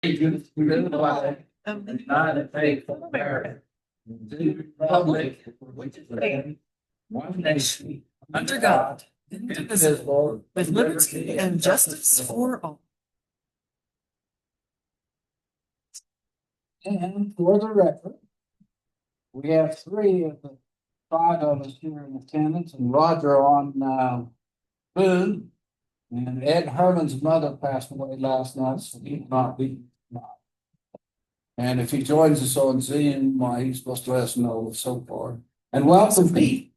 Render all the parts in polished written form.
allegiance to the flag of the United States of America, to the republic which stands one nation under God, indivisible, with liberty and justice for all. And for the record, we have 3 of the 5 of us here in attendance, and Roger on food. And Ed Herman's mother passed away last night, so he will not be. And if he joins us on Zoom, he's supposed to let us know so far. And welcome, Pete.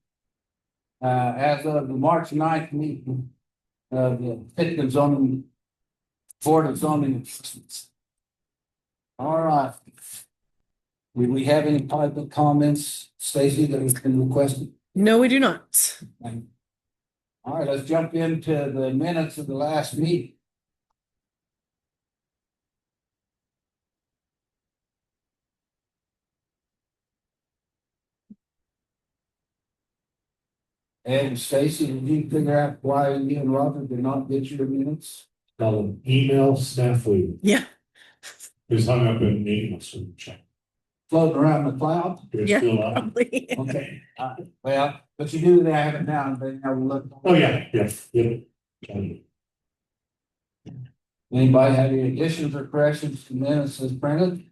As of the March 9th meeting of the Pitkin zoning Board of Zoning Enforcement. All right. Do we have any public comments, Stacy, that has been requested? No, we do not. All right, let's jump into the minutes of the last meeting. And Stacy, did you figure out why you and Robert did not get your minutes? Email snafu. Yeah. It's hung up in the email, so check. Floating around the cloud? It's Yeah, still up. probably. Okay, well, but you do have it now, but now we look. Oh, yeah. Anybody have any additions or corrections to minutes as printed?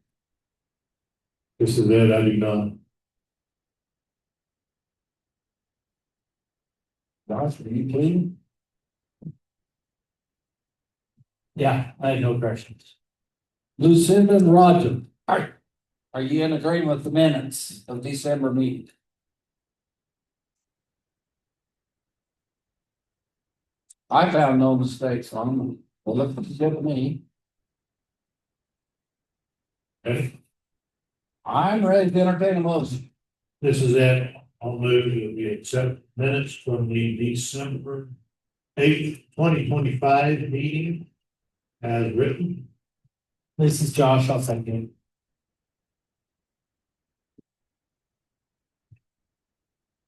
This is it, I do not. Josh, are you clean? Yeah, I had no corrections. Lucinda and Roger, are you in agreement with the minutes of December meeting? I found no mistakes on them. Well, look what you did to me. Okay, I'm ready to entertain a motion. this is it. I'll move that we accept minutes from the December 8th, 2025 meeting as written. This is Josh, I'll second.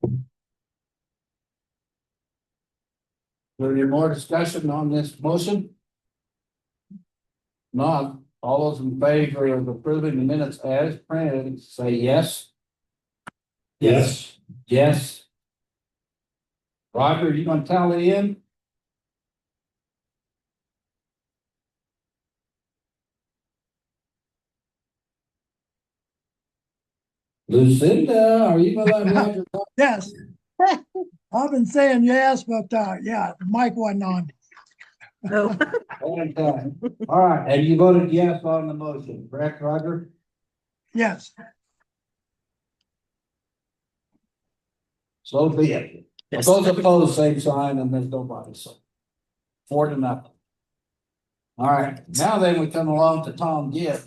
Is there any more discussion on this motion? Not, all those in favor of approving the minutes as printed, say yes. Yes. Yes. Roger, you gonna tally in? Lucinda, are you gonna let Roger talk? Yes. I've been saying yes, but yeah, the mic wasn't on. No. One time. All right, and you voted yes on the motion, correct, Roger? Yes, So be it. Yes. Those opposed, same sign, and there's nobody, so 4-0. All right, now then we come along to Tom Gibb.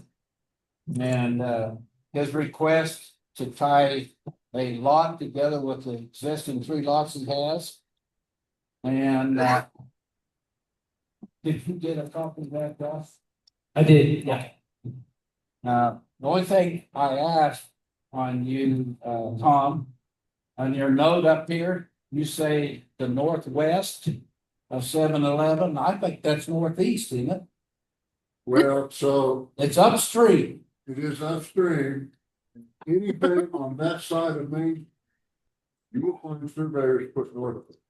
And his request to tie a lot together with the existing 3 lots he has. And did you get a copy of that, Josh? I did, yeah. The only thing I asked on you, Tom, on your note up here, you say the northwest of 7-Eleven. I think that's northeast, isn't it? Well, so It's upstream. it is upstream. Anything on that side of me, you will find surveyors put north of it.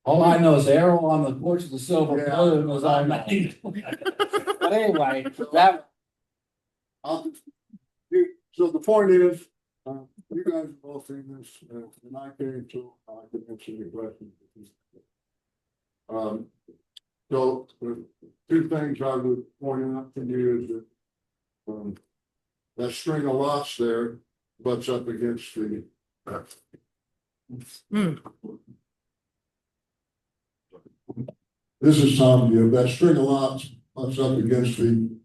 All I know is the arrow on the porch of the silver Yeah. balloon was on made. But anyway, that, So the point is, you guys have all seen this, and I came to, I can answer your questions. So the 2 things I would point out to you is that that string of lots there butts up against the This is Tom Gibb. That string of lots butts up against the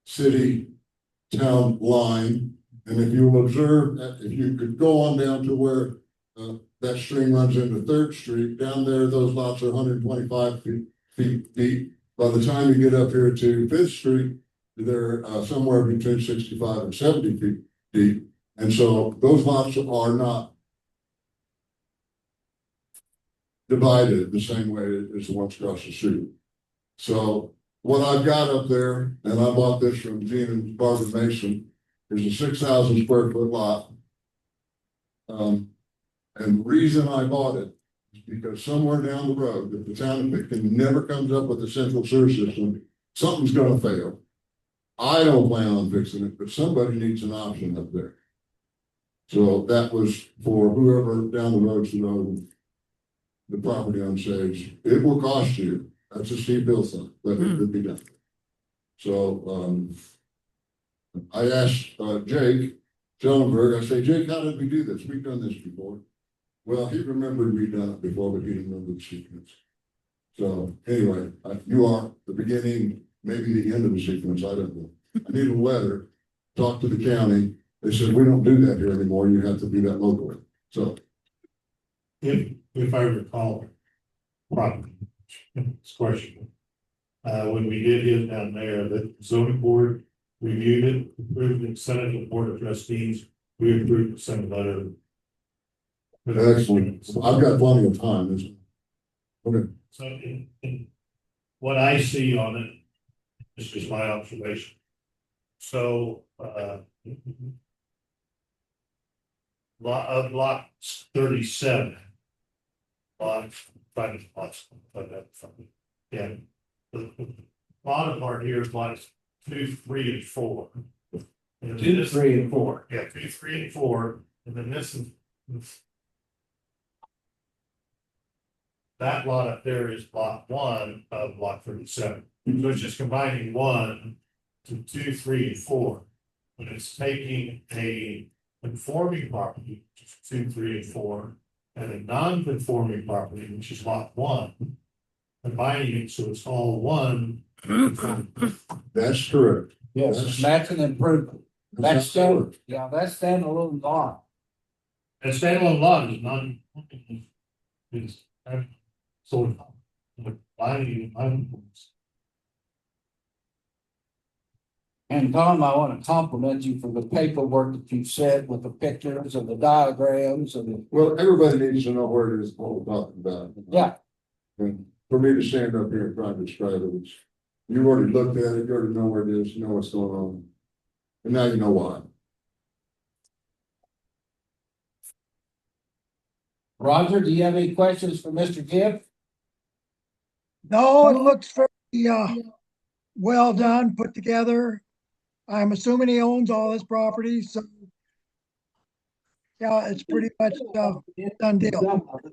city town line. And if you will observe that, if you could go on down to where that string runs into 3rd Street, down there, those lots are 125 feet deep. By the time you get up here to 5th Street, they're somewhere between 65 and 70 feet deep. And so those lots are not divided the same way as the ones across the street. So what I've got up there, and I bought this from Gene and Barbara Mason, is a 6,000 square foot lot. And the reason I bought it is because somewhere down the road, if the town of Pitkin never comes up with a central sewer system, something's gonna fail. I don't plan on fixing it, but somebody needs an option up there. So that was for whoever down the road should own the property on Sage. It will cost you. That's a steep hill, son, but it could be done. So, I asked, Jake Schellenberg, I say, Jake, how did we do this? We've done this before. Well, he remembered we'd done it before, but he didn't remember the sequence. So anyway, you are the beginning, maybe the end of the sequence, I don't know. I need a letter, talk to the county. They said, we don't do that here anymore. You have to do that locally. So. If I recall properly, it's questionable. When we did it down there, the zoning board reviewed it, approved it, sent it to the board of trustees. We approved, sent a letter. Excellent. I've got plenty of time. Okay. So in what I see on it, this is my observation. So, lot 37. Lots, yeah. The bottom part here is lots 2, 3, and 4. And 2, 3, and 4. Yeah, 2, 3, and 4, and then this is. That lot up there is lot 1 of lot 37. So it's just combining 1 to 2, 3, and 4. But it's taking a conforming property, which is 2, 3, and 4, and a non-conforming property, which is lot 1. Combining it so it's all one. That's correct. Yes, that's an improvement. That's correct. yeah, that's standalone lot. A standalone lot is non. Is so. And Tom, I want to compliment you for the paperwork that you said with the pictures and the diagrams and the. Well, everybody needs to know where it is, what we're talking about. Yeah. And for me to stand up here and try to describe it, it's, you already looked at it, you already know where it is, you know what's going on. And now you know why. Roger, do you have any questions for Mr. Gibb? No, it looks very, well done, put together. I'm assuming he owns all his property, so. Yeah, it's pretty much, done deal.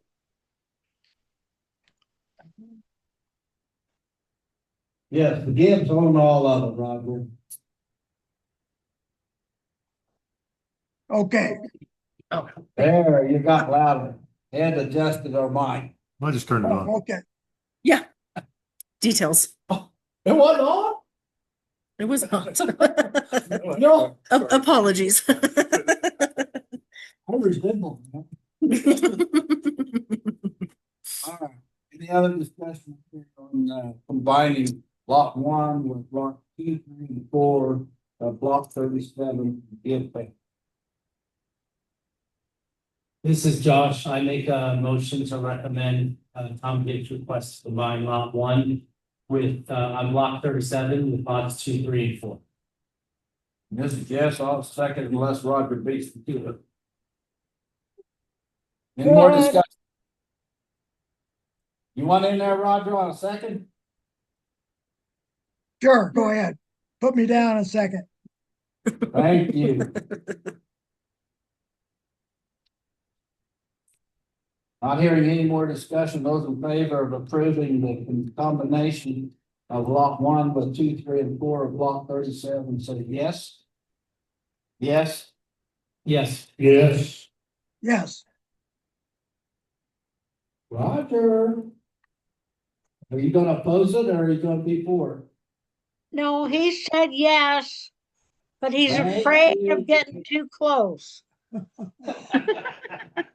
Yes, the Gibbs own all of it, Roger. Okay, There, you got louder. Head adjusted our mic. I just turned it on. okay. Yeah. Details. It wasn't on? It was not. No. Apologies. I resemble that. All right. Any other discussion on combining lot 1 with block 2, 3, and 4 of block 37? This is Josh. I make a motion to recommend Tom Gibbs' request to combine lot 1 with on block 37 with lots 2, 3, and 4. This is yes, I'll second unless Roger beats the two. Any more discussion? You want in there, Roger, on a second? Sure, go ahead. Put me down a second. Thank you. Not hearing any more discussion, those in favor of approving the combination of lot 1 with 2, 3, and 4 of block 37, say yes. Yes. Yes. Yes. Yes, Roger. Are you gonna oppose it or are you gonna be for it? No, he said yes, but he's Thank afraid you. of getting too close.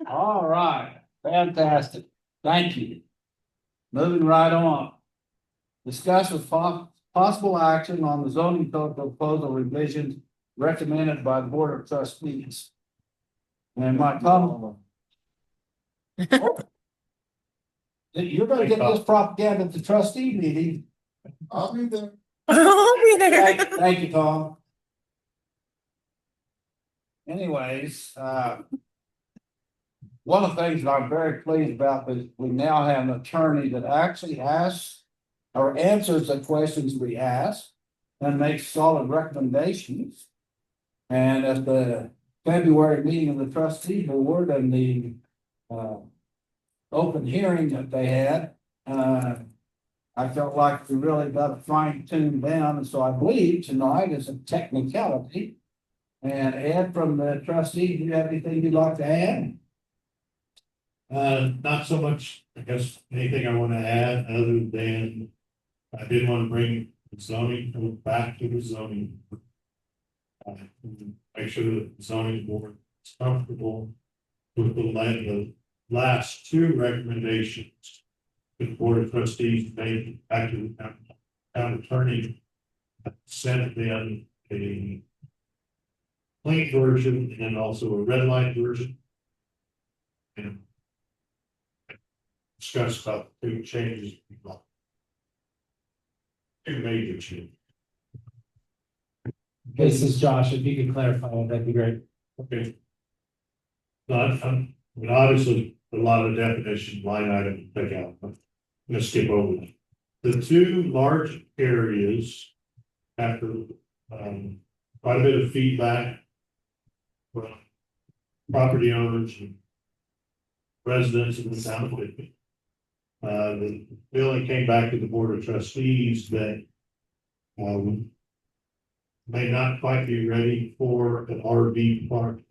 All right, fantastic. Thank you. Moving right on. Discuss with possible action on the zoning code proposal revisions recommended by the Board of Trustees. And my comment. You're gonna get this propaganda at the trustee meeting. I'll be there. I'll be there. Thank you, Tom. Anyways, one of the things that I'm very pleased about is we now have an attorney that actually asks or answers the questions we ask and makes solid recommendations. And at the February meeting of the trustee board and the open hearing that they had, I felt like we really got it fine tuned down, and so I believe tonight is a technicality. And Ed, from the trustee, do you have anything you'd like to add? Not so much, I guess, anything I want to add other than I did want to bring zoning back to the zoning. Make sure that the zoning board is comfortable with the last two recommendations. The board of trustees made back to the town attorney, sent them a plain version and also a red line version. And discuss about the two changes. Two major changes. This is Josh, if you could clarify, that'd be great. Okay. No, I mean, obviously, a lot of definition, line item to pick out, but I'm gonna skip over that. The two large areas, after quite a bit of feedback from property owners and residents in the town of Pitkin, the feeling came back to the board of trustees that may not quite be ready for an RV park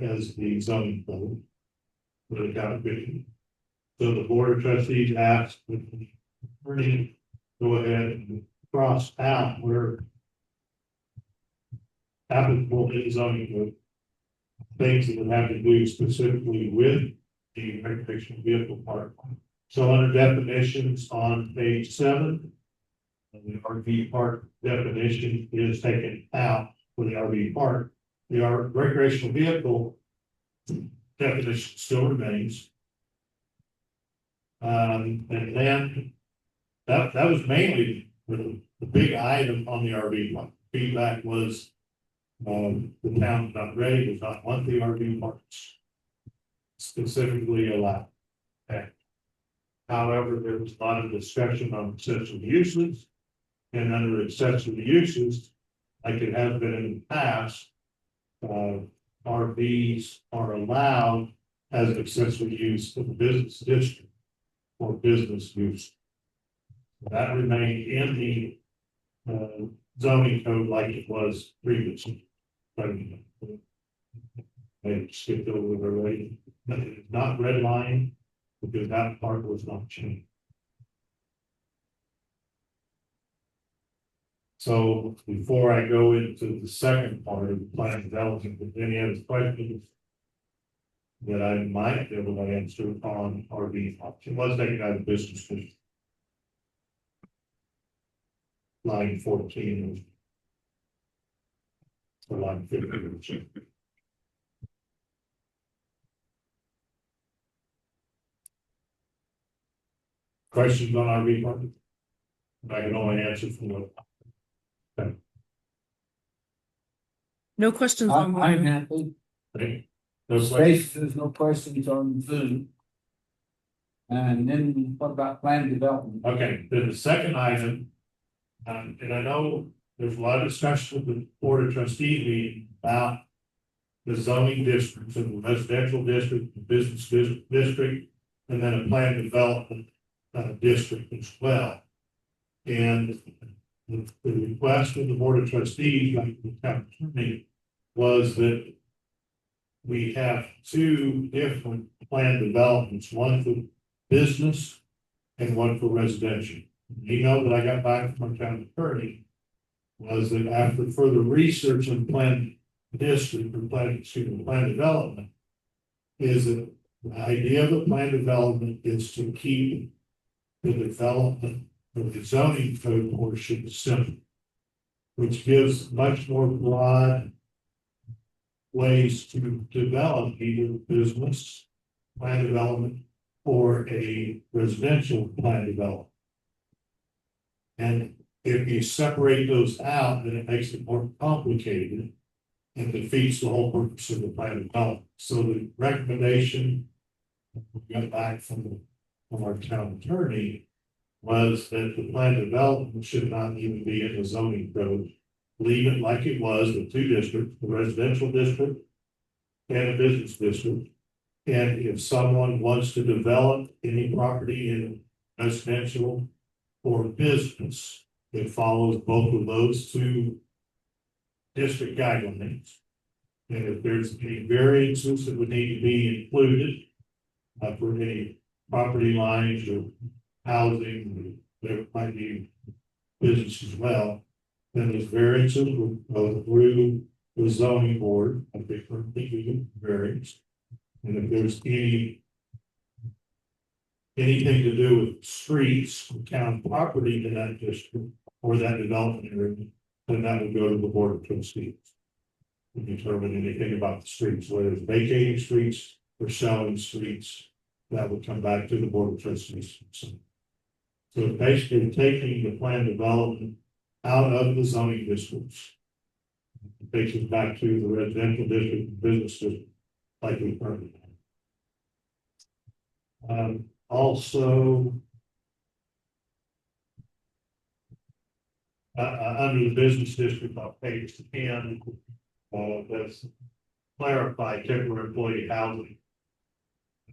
as the zoning code for the town of Pitkin. So the board of trustees asked that the attorney go ahead and cross out where applicable in zoning code things that would have to do specifically with the recreational vehicle park. So under definitions on page 7, the RV park definition is taken out for the RV park. The recreational vehicle definition still remains. And then that was mainly the big item on the RV park. Feedback was the town's not ready, does not want the RV parks specifically allowed. Okay. However, there was a lot of discussion on accessory uses, and under accessory uses, like it has been in the past, RVs are allowed as an accessory use of the business district for business use. That remained in the zoning code like it was previously. They skipped over the already, but it's not red line because that part was not changed. So before I go into the second part of the plan development, with any other questions that I might be able to answer on RV option, was taken out of business. Line 14. Or line 15. Questions on RV parking? I can only answer from the. No questions I'm on. happy. Okay. Those Space, there's no questions on food. And then what about plan development? Okay, then the second item, and I know there's a lot of discussion with the board of trustees meeting about the zoning districts and the residential district, the business district, and then a plan development district as well. And the request of the board of trustees, like the town attorney, was that we have two different plan developments, one for business and one for residential. You know that I got back from my town attorney was that after further research on plan district or plan development, is that the idea of the plan development is to keep the development of the zoning code portion simple, which gives much more broad ways to develop either business plan development or a residential plan development. And if you separate those out, then it makes it more complicated and defeats the whole purpose of the plan development. So the recommendation we got back from our town attorney was that the plan development should not even be in the zoning code. Leave it like it was with two districts, the residential district and a business district. And if someone wants to develop any property in residential or business, it follows both of those two district guidelines. And if there's any variances that would need to be included for any property lines or housing, there might be business as well, then those variances will go through the zoning board, I think currently do variance. And if there's anything to do with streets, town property in that district or that development area, then that would go to the board of trustees. To determine anything about the streets, whether it's vacating streets or selling streets, that would come back to the board of trustees. So basically taking the plan development out of the zoning districts. It takes us back to the residential district and business district, like we currently have. Also, under the business district on page 10, that's clarify temporary employee housing.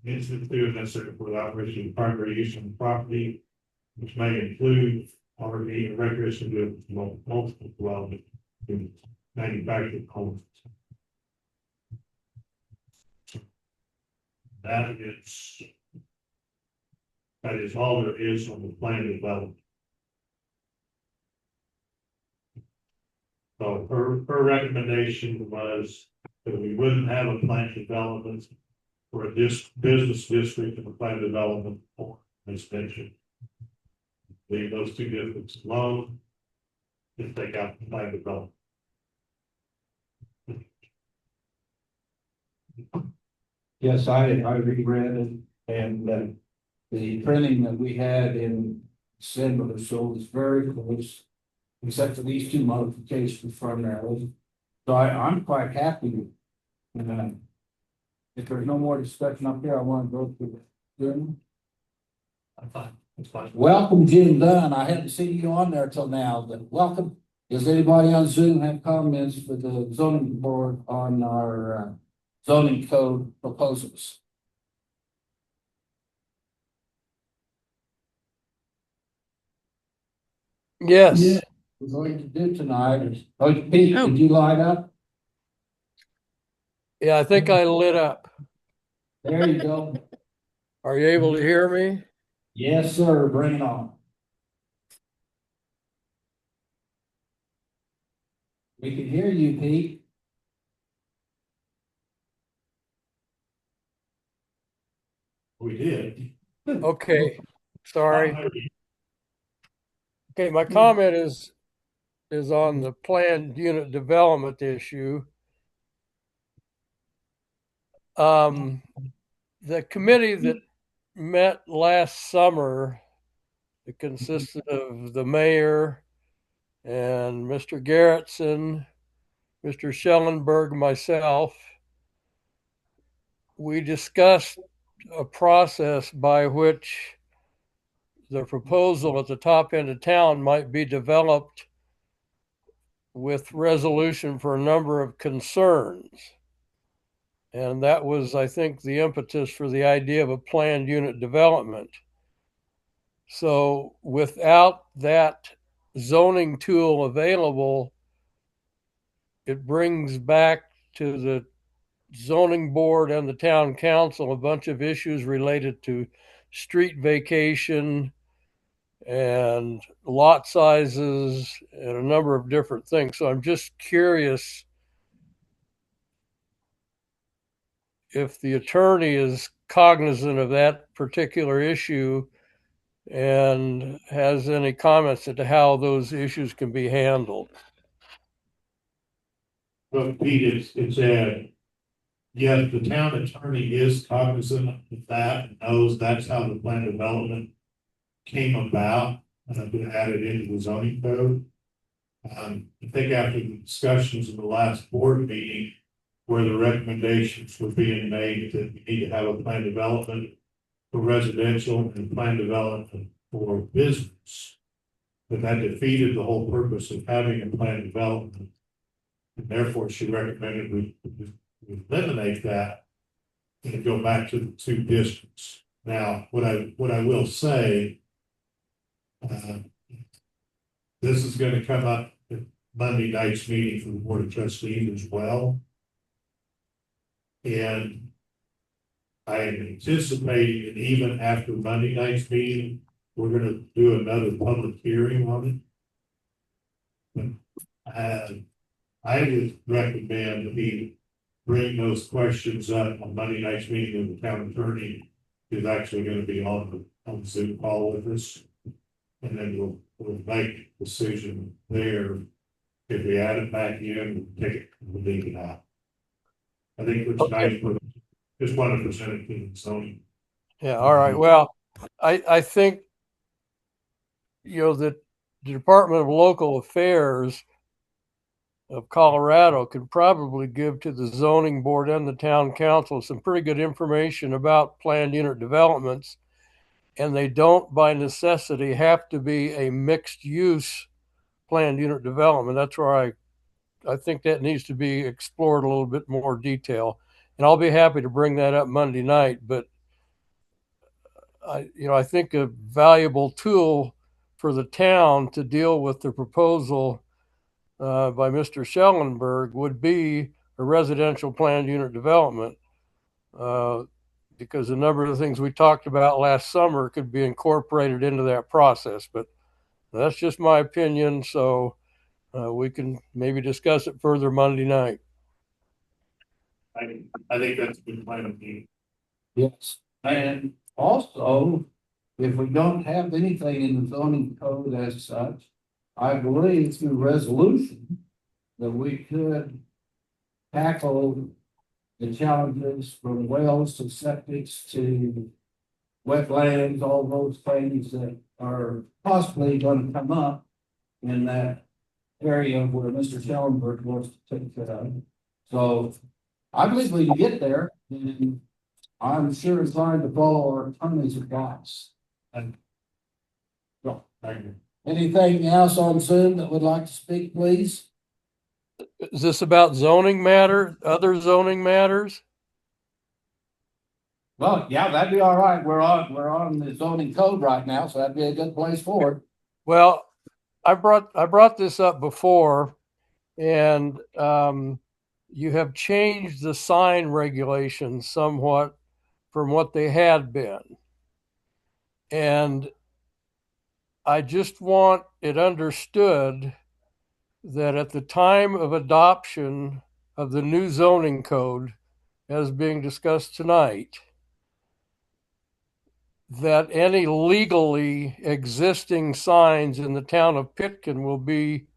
Institute necessary for the operation of primary use of the property, which may include RV and recreation to multiple dwelling in manufactured homes. That is all there is on the plan development. So her recommendation was that we wouldn't have a plan development for a business district and a plan development for residential. Leave those two districts alone and take out the plan development. Yes, I reread it, and the printing that we had in December showed is very close, except for these two modifications from there. So I'm quite happy with it. If there's no more discussion up here, I want to go to the. I'm fine, it's fine. Welcome, Jim Dunn. I hadn't seen you on there till now, but welcome. Does anybody on Zoom have comments for the zoning board on our zoning code proposals? Yes, We're going to do tonight is, Pete, Oh. did you light up? yeah, I think I lit up. There you go. Are you able to hear me? Yes, sir. Bring it on. We can hear you, Pete. We did. Okay, sorry. Okay, my comment is on the planned unit development issue. The committee that met last summer, it consisted of the mayor and Mr. Garrettson, Mr. Schellenberg, myself. We discussed a process by which the proposal at the top end of town might be developed with resolution for a number of concerns. And that was, I think, the impetus for the idea of a planned unit development. So without that zoning tool available, it brings back to the zoning board and the town council a bunch of issues related to street vacation and lot sizes and a number of different things. So I'm just curious if the attorney is cognizant of that particular issue and has any comments as to how those issues can be handled. Well, Pete, yes, the town attorney is cognizant of that, knows that's how the plan development came about. been added into the zoning code. I think after the discussions in the last board meeting, where the recommendations were being made that we need to have a plan development for residential and plan development for business, that defeated the whole purpose of having a plan development. And therefore, she recommended we eliminate that and go back to the two districts. Now, what I will say, this is gonna come up at Monday night's meeting for the Board of Trustees as well. And I am anticipating that even after Monday night's meeting, we're gonna do another public hearing on it. But, I would recommend that we bring those questions up on Monday night's meeting with the town attorney, who's actually gonna be on the Zoom call with us. And then we'll make a decision there. If we add it back in, we'll take it, we'll leave it out. I think it's nice, but just want to present it to the zoning. Yeah, all right. Well, I think, that the Department of Local Affairs of Colorado can probably give to the zoning board and the town council some pretty good information about planned unit developments. And they don't by necessity have to be a mixed use planned unit development. That's where I think that needs to be explored a little bit more detail. And I'll be happy to bring that up Monday night. But I think a valuable tool for the town to deal with the proposal by Mr. Schellenberg would be a residential planned unit development. Because a number of the things we talked about last summer could be incorporated into that process. But that's just my opinion. So we can maybe discuss it further Monday night. I think that's a good plan of me. Yes, and also, if we don't have anything in the zoning code as such, I believe through resolution that we could tackle the challenges from wells to septics to wetlands, all those things that are possibly going to come up in that area where Mr. Schellenberg wants to take care of. So I believe we can get there, and I'm sure it's hard to follow our attorney's advice. And no, thank you. Anything else on Zoom that would like to speak, please? Is this about zoning matter, other zoning matters? Well, yeah, that'd be all right. We're on the zoning code right now, so that'd be a good place for it. Well, I brought this up before, and you have changed the sign regulations somewhat from what they had been. And I just want it understood that at the time of adoption of the new zoning code, as being discussed tonight, that any legally existing signs in the town of Pitkin will be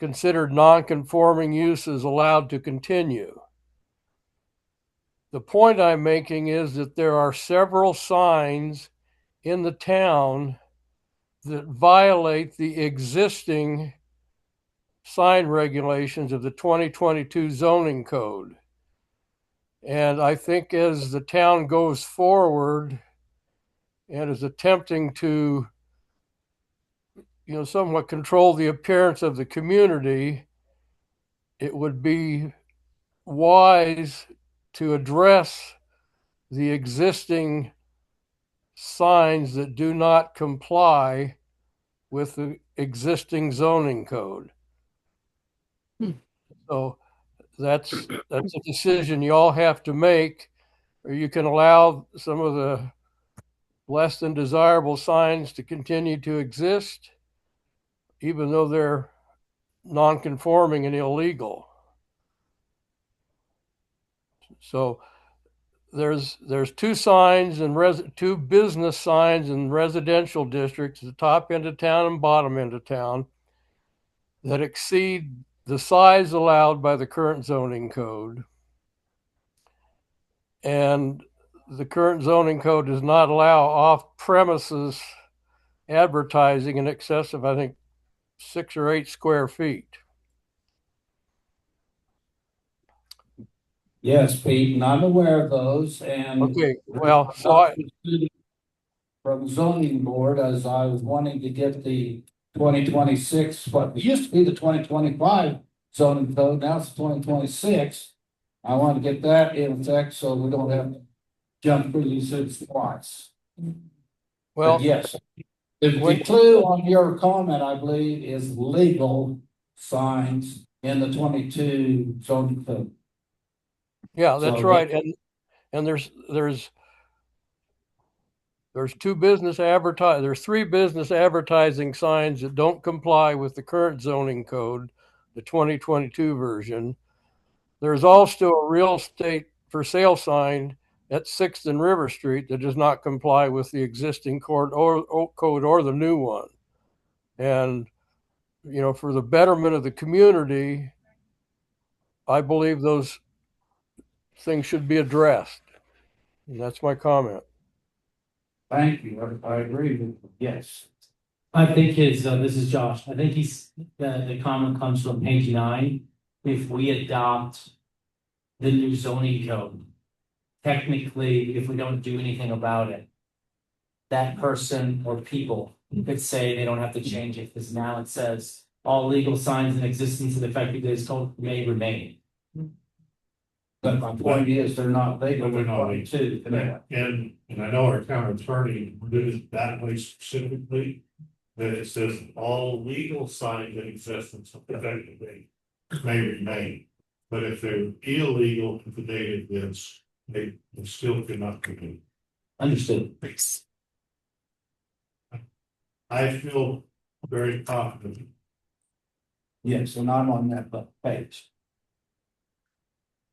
considered non-conforming uses allowed to continue. The point I'm making is that there are several signs in the town that violate the existing sign regulations of the 2022 zoning code. And I think as the town goes forward and is attempting to, somewhat control the appearance of the community, it would be wise to address the existing signs that do not comply with the existing zoning code. So that's a decision you all have to make, or you can allow some of the less than desirable signs to continue to exist, even though they're non-conforming and illegal. So there's two signs and two business signs in residential districts, the top end of town and bottom end of town, that exceed the size allowed by the current zoning code. And the current zoning code does not allow off-premises advertising in excess of, I think, 6 or 8 square feet. Yes, Pete, and I'm aware of those and. Okay, well, From zoning board, as I was wanting to get the 2026, what used to be the 2025 zoning code, now it's 2026. I want to get that in effect so we don't have to jump through these hoops twice. well, But yes, the clue on your comment, I believe, is legal signs in the 22 zoning code. yeah, that's So- right. And there's there's 3 business advertising signs that don't comply with the current zoning code, the 2022 version. There's also a real estate for sale sign at 6th and River Street that does not comply with the existing code or the new one. And, for the betterment of the community, I believe those things should be addressed. And that's my comment. Thank you, I agree with you, yes. I think this is Josh, I think the comment comes from page 9. If we adopt the new zoning code, technically, if we don't do anything about it, that person or people could say they don't have to change it, because now it says all legal signs in existence and effective days code may remain. But my point is, they're not legal. But they're not legal. Too. And I know our town attorney did it that way specifically, that it says all legal signs in existence effectively may remain. But if they're illegal at the date of this, they still cannot continue. Understood. I feel very confident. Yes, and I'm on that page.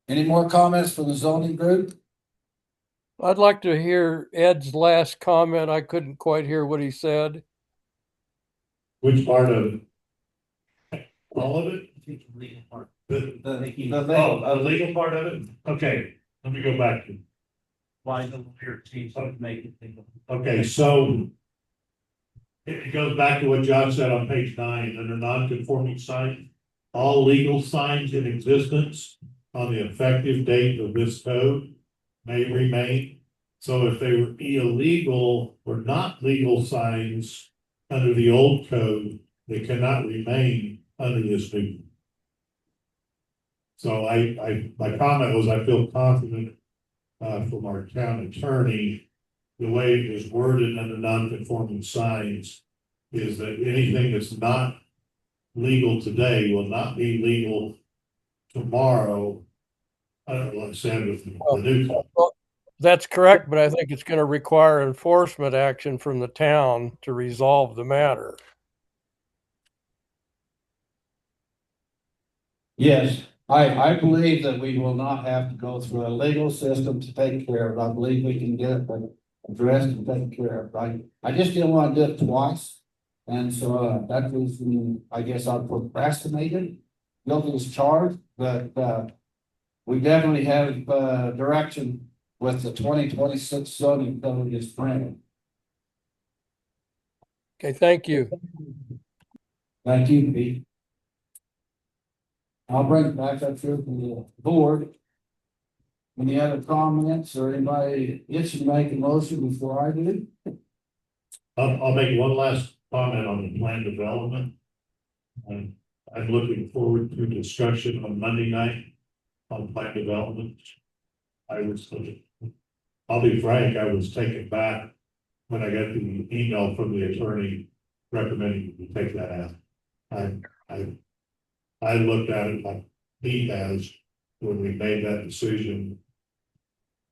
Any more comments from the zoning group? I'd like to hear Ed's last comment. I couldn't quite hear what he said. Which part of it? All of it? Legal part. The legal part of it? Okay, let me go back to. Why the lawyer change to make it legal? Okay, so. It goes back to what Josh said on page 9, under non-conforming signs. All legal signs in existence on the effective date of this code may remain. So if they were illegal or not legal signs under the old code, they cannot remain under this new. So my comment was, I feel confident from our town attorney, the way it was worded under non-conforming signs is that anything that's not legal today will not be legal tomorrow. Like I said, with the new code. That's correct, but I think it's going to require enforcement action from the town to resolve the matter. Yes, I believe that we will not have to go through a legal system to take care of it. I believe we can get it addressed and taken care of. I just didn't want to do it twice. And so that was, I guess I procrastinated, guilty as charged, but we definitely have direction with the 2026 zoning code is granted. Okay, thank you. Thank you, Pete. I'll bring it back up here to the board. Any other comments or anybody itching to make a motion before I do? I'll make one last comment on the plan development. I'm looking forward to discussion on Monday night on plan development. I'll be frank, I was taken back when I got the email from the attorney recommending we take that out. I looked at it like he has when we made that decision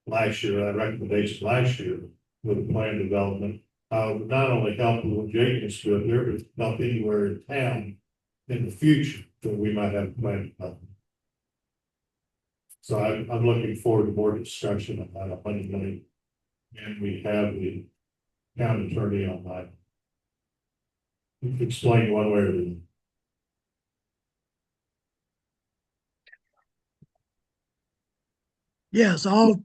last year, that recommendation last year with the plan development. Not only help with Jacobs, but there would help anywhere in town in the future that we might have plan development. So I'm looking forward to more discussion about a Monday night. And we have the town attorney on that. You can explain one way or the other. Yes, I'll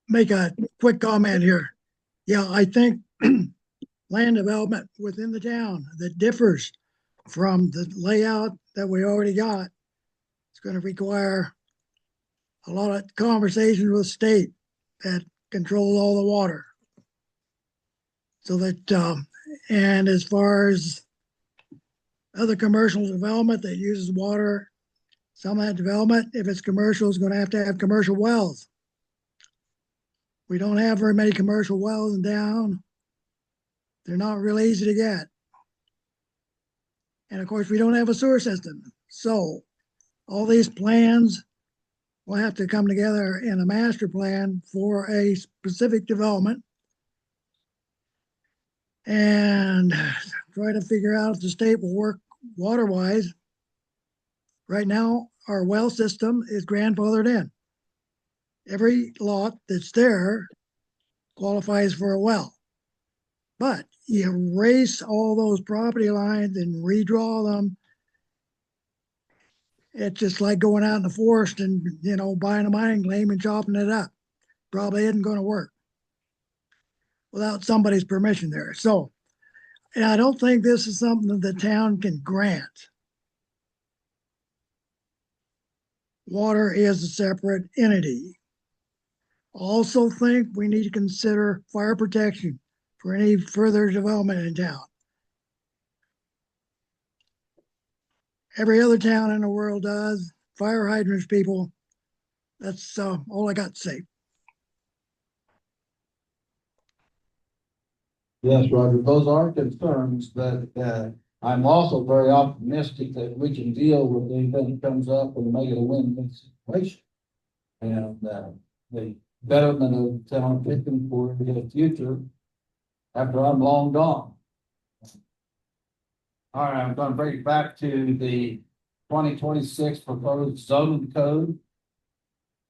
make a quick comment here. Yeah, I think land development within the town that differs from the layout that we already got. It's gonna require a lot of conversations with state that controls all the water. So that, and as far as other commercial development that uses water, some of that development, if it's commercial, is gonna have to have commercial wells. We don't have very many commercial wells in town. They're not really easy to get. And of course, we don't have a sewer system. So all these plans will have to come together in a master plan for a specific development and try to figure out if the state will work water wise. Right now, our well system is grandfathered in. Every lot that's there qualifies for a well. But you erase all those property lines and redraw them. It's just like going out in the forest and, buying a mining claim and chopping it up. Probably isn't going to work without somebody's permission there. So, and I don't think this is something that the town can grant. Water is a separate entity. Also think we need to consider fire protection for any further development in town. Every other town in the world does. Fire hydrants, people. That's all I got to say. Yes, Roger, those are concerns, but I'm also very optimistic that we can deal with anything that comes up and make it a win-win situation. And the betterment of town of Pitkin for the future after I'm long gone. All right, I'm gonna bring it back to the 2026 proposed zoning code.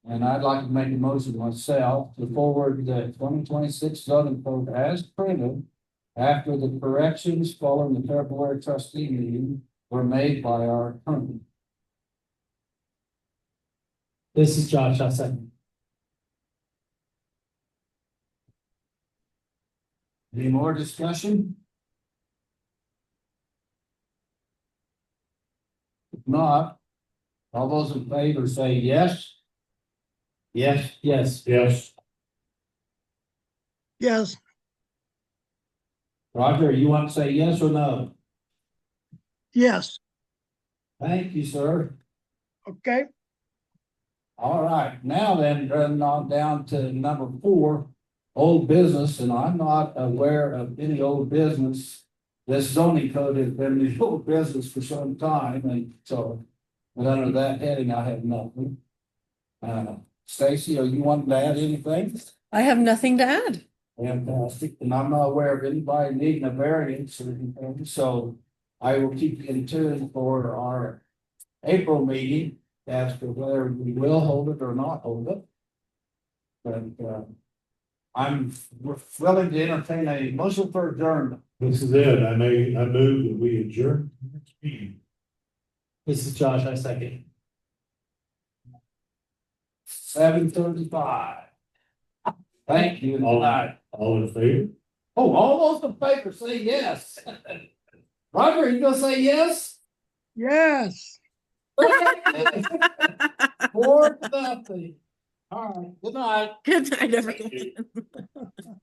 And I'd like to make a motion myself to forward the 2026 zoning code as printed after the corrections following the February trustee meeting were made by our attorney. This is Josh, I'll second. Any more discussion? If not, all those in favor say yes. Yes. Yes. Yes, Roger, you want to say yes or no? yes, Thank you, sir. okay. All right, now then, running on down to number 4, old business, and I'm not aware of any old business. This zoning code has been the old business for some time, and so, but under that heading, I have nothing. Stacy, are you wanting to add anything? I have nothing to add. Fantastic, and I'm not aware of anybody needing a variance or anything, so I will keep you in tune for our April meeting as to whether we will hold it or not hold it. But I'm willing to entertain a motion for adjournment. This is it. I move that we adjourn the next meeting. This is Josh, I second. 7:35. Thank you. And good night. All in favor? Oh, all those in favor say yes. Roger, you gonna say yes? Yes. 4-0. All right, good night. Good night, everyone.